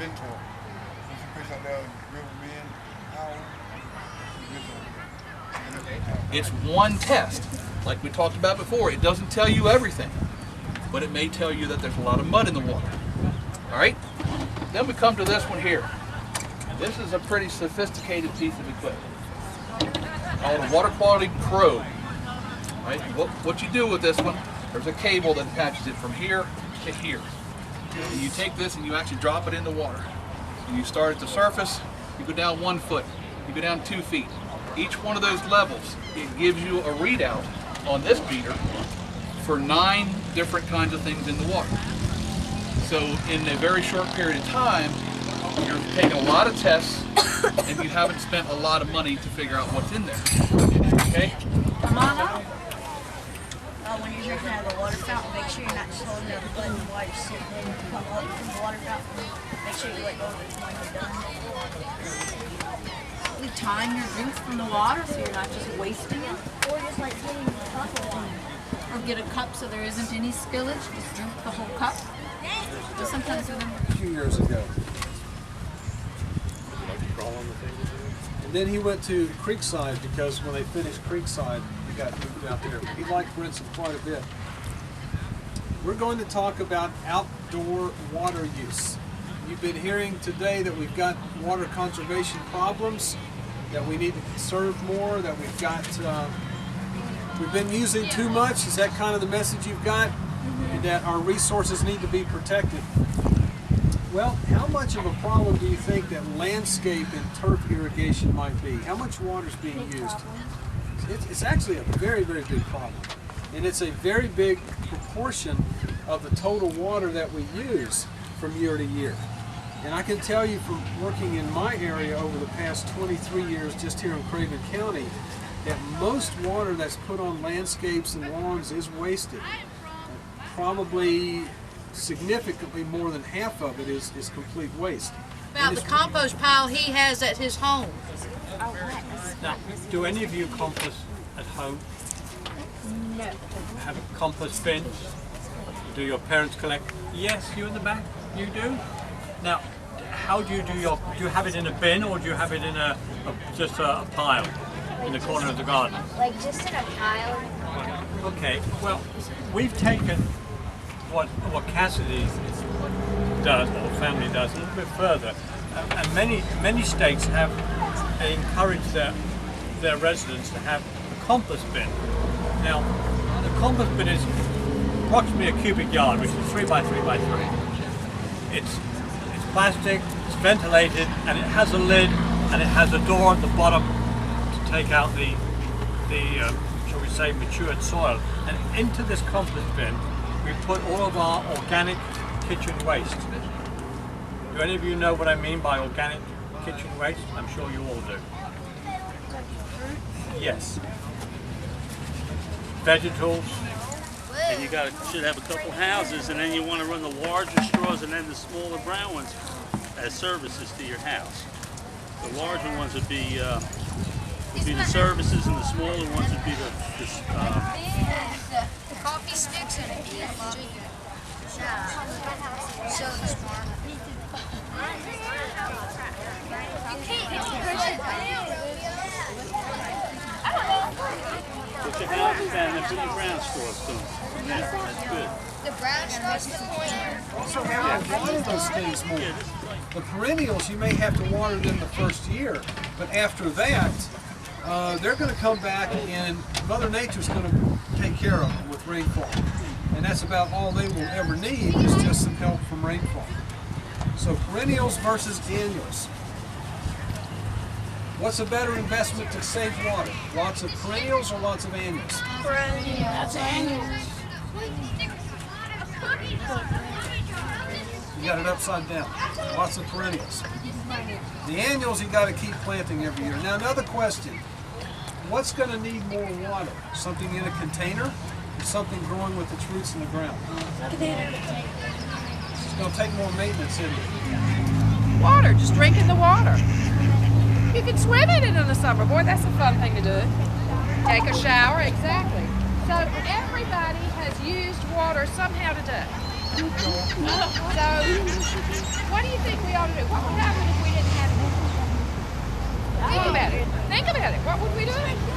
mentor. He's a fish out there, River Bend, Howard. It's one test. Like we talked about before, it doesn't tell you everything, but it may tell you that there's a lot of mud in the water. All right? Then we come to this one here. This is a pretty sophisticated piece of equipment called a water quality probe. Right? What you do with this one, there's a cable that attaches it from here to here. And you take this and you actually drop it in the water. And you start at the surface, you go down 1 foot, you go down 2 feet. Each one of those levels, it gives you a readout on this beater for 9 different kinds of things in the water. So in a very short period of time, you're taking a lot of tests and you haven't spent a lot of money to figure out what's in there. Okay? Come on up. When you're drinking out of the water fountain, make sure you're not just holding up the button while you're sitting there and come up from the water fountain. Make sure you let go of it when you're done. You time your drinks from the water so you're not just wasting it. Or just like getting a cup of water. Or get a cup so there isn't any spillage. Just drink the whole cup. Just sometimes remember. A few years ago. And then he went to Creekside because when they finished Creekside, he got moved out there. He liked Brinson quite a bit. We're going to talk about outdoor water use. You've been hearing today that we've got water conservation problems, that we need to conserve more, that we've been using too much. Is that kind of the message you've got? And that our resources need to be protected. Well, how much of a problem do you think that landscape and turf irrigation might be? How much water is being used? It's actually a very, very big problem. And it's a very big proportion of the total water that we use from year to year. And I can tell you from working in my area over the past 23 years just here in Craven County that most water that's put on landscapes and lawns is wasted. Probably significantly more than half of it is complete waste. About the compost pile he has at his home. Now, do any of you compost at home? No. Have a compost bin? Do your parents collect? Yes, you in the back? You do? Now, how do you do your, do you have it in a bin or do you have it in just a pile in the corner of the garden? Like just in a pile. Okay, well, we've taken what Cassidy does, or family does, a little bit further. And many states have encouraged their residents to have a compost bin. Now, the compost bin is approximately a cubic yard, which is 3 by 3 by 3. It's plastic, it's ventilated, and it has a lid, and it has a door at the bottom to take out the shall we say, matured soil. And into this compost bin, we put all of our organic kitchen waste. Do any of you know what I mean by organic kitchen waste? I'm sure you all do. Yes. Vegetables. And you should have a couple houses, and then you want to run the larger straws and then the smaller brown ones as services to your house. The larger ones would be the services, and the smaller ones would be the coffee sticks and so smart. You can't push it. Put your houses down and put your brown straws to them. That's good. The brown straws to the point. Also have to water those things more. The perennials, you may have to water them the first year, but after that, they're going to come back and Mother Nature's going to take care of them with rainfall. And that's about all they will ever need is just some help from rainfall. So perennials versus annuals. What's a better investment to save water? Lots of perennials or lots of annuals? Perennials. That's annuals. You got it upside down. Lots of perennials. The annuals you got to keep planting every year. Now another question. What's going to need more water? Something in a container or something growing with its roots in the ground? Container. It's going to take more maintenance in it. Water, just drinking the water. You can swim in it in the summer. Boy, that's a fun thing to do. Take a shower, exactly. So everybody has used water somehow today. So, what do you think we ought to do? What would happen if we didn't have it? Think about it. Think about it. What would we do?